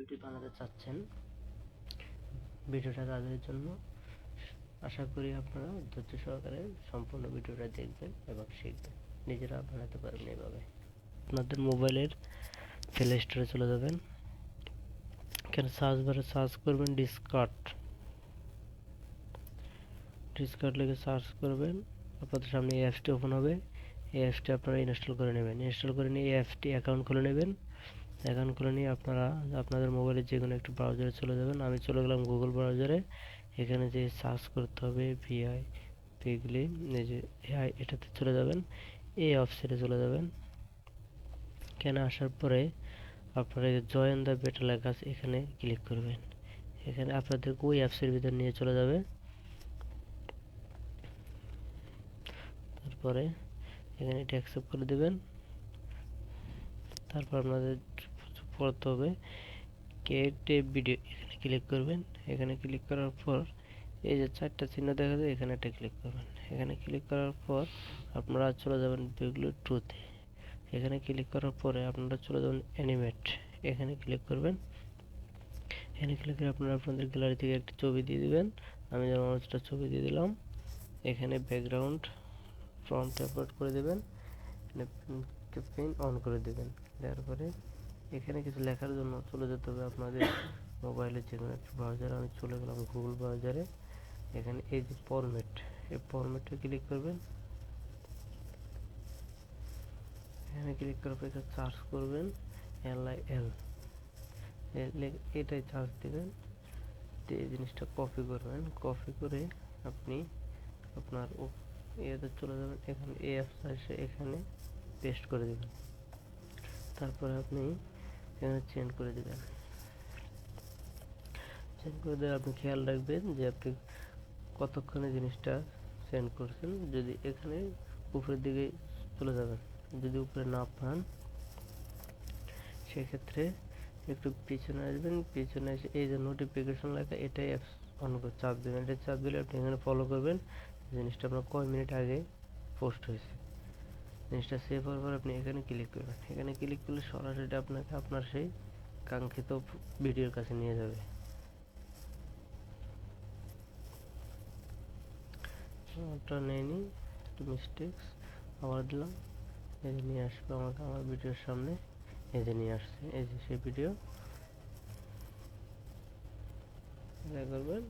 ভিডিওটি বানাতে চাচ্ছেন ভিডিওটা তাদের জন্য। আশা করি আপনারা ধৈর্য সহকারে সম্পূর্ণ ভিডিওটা দেখবেন এবং শিখবেন, নিজেরা বানাতে পারবেন। এভাবে আপনাদের মোবাইলের প্লে স্টোরে চলে যাবেন, এখানে সার্চ বারে সার্চ করবেন ডিসকার্ড লিখে সার্চ করবেন। আপনাদের সামনে এই অ্যাপসটি ওপেন হবে। এই অ্যাপসটি আপনারা ইনস্টল করে নেবেন। ইনস্টল করে নিয়ে এই অ্যাপসটি অ্যাকাউন্ট খুলে নেবেন। অ্যাকাউন্ট খুলে নিয়ে আপনারা আপনাদের মোবাইলে যে কোনো একটি ব্রাউজারে চলে যাবেন। আমি চলে গেলাম গুগল ব্রাউজারে। এখানে যে সার্চ করতে হবে ভিআই পিগলি, এই যে এআই, এটাতে চলে যাবেন। এই অপশনে চলে যাবেন। এখানে আসার পরে আপনারা জয়েন দ্য বেটা লেখা আছে, এখানে ক্লিক করবেন। এখানে আপনাদের ওই অ্যাপসের ভিতর নিয়ে চলে যাবে। তারপরে এখানে এটা অ্যাকসেপ্ট করে দেবেন। তারপর আপনাদের পড়তে হবে ক্রিয়েট এ ভিডিও, এখানে ক্লিক করবেন। এখানে ক্লিক করার পর এই যে চারটা চিহ্ন দেখা যায়, এখানে একটা ক্লিক করবেন। এখানে ক্লিক করার পর আপনারা চলে যাবেন পিগলি 2-তে। এখানে ক্লিক করার পরে আপনারা চলে যাবেন অ্যানিমেট, এখানে ক্লিক করবেন। এখানে ক্লিক করে আপনারা আপনাদের গ্যালারি থেকে একটি ছবি দিয়ে দিবেন। আমি যেমন একটা ছবি দিয়ে দিলাম। এখানে ব্যাকগ্রাউন্ড ফ্রন্ট আপলোড করে দেবেন, পেন অন করে দেবেন। দেওয়ার পরে এখানে কিছু লেখার জন্য চলে যেতে হবে আপনাদের মোবাইলের যে কোনো একটা ব্রাউজারে। আমি চলে গেলাম গুগল ব্রাউজারে। এখানে এই যে ফরম্যাট, এই ফরম্যাটে ক্লিক করবেন। এখানে ক্লিক করার পর এখানে সার্চ করবেন LIL, এটাই সার্চ দেবেন। এই জিনিসটা কপি করবেন। কপি করে আপনি আপনার ইয়েতে চলে যাবেন। এখানে এই অ্যাপসে এখানে পেস্ট করে দেবেন। তারপরে আপনি এখানে চেঞ্জ করে দেবেন। চেঞ্জ করে দিলে আপনি খেয়াল রাখবেন যে আপনি কতক্ষণে জিনিসটা সেন্ড করছেন। যদি এখানে উপরের দিকে চলে যাবেন, যদি উপরে না পান সেক্ষেত্রে একটু পিছনে আসবেন। পিছনে এসে এই যে নোটিফিকেশন লেখা, এটাই অ্যাপস অন করে চাপ দেবেন। এটা চাপ দিলে আপনি এখানে ফলো করবেন জিনিসটা আপনার কয় মিনিট আগে পোস্ট হয়েছে। জিনিসটা সেভ হওয়ার পর আপনি এখানে ক্লিক করবেন। এখানে ক্লিক করলে সরাসরি আপনাকে আপনার সেই কাঙ্ক্ষিত ভিডিওর কাছে নিয়ে যাবে। ওটা নেয়নি, একটু মিস্টেক্স, আবার দিলাম। এই যে নিয়ে আসবে আমাকে আমার ভিডিওর সামনে। এই যে নিয়ে আসছে, এই যে সেই ভিডিও। এটা করবেন।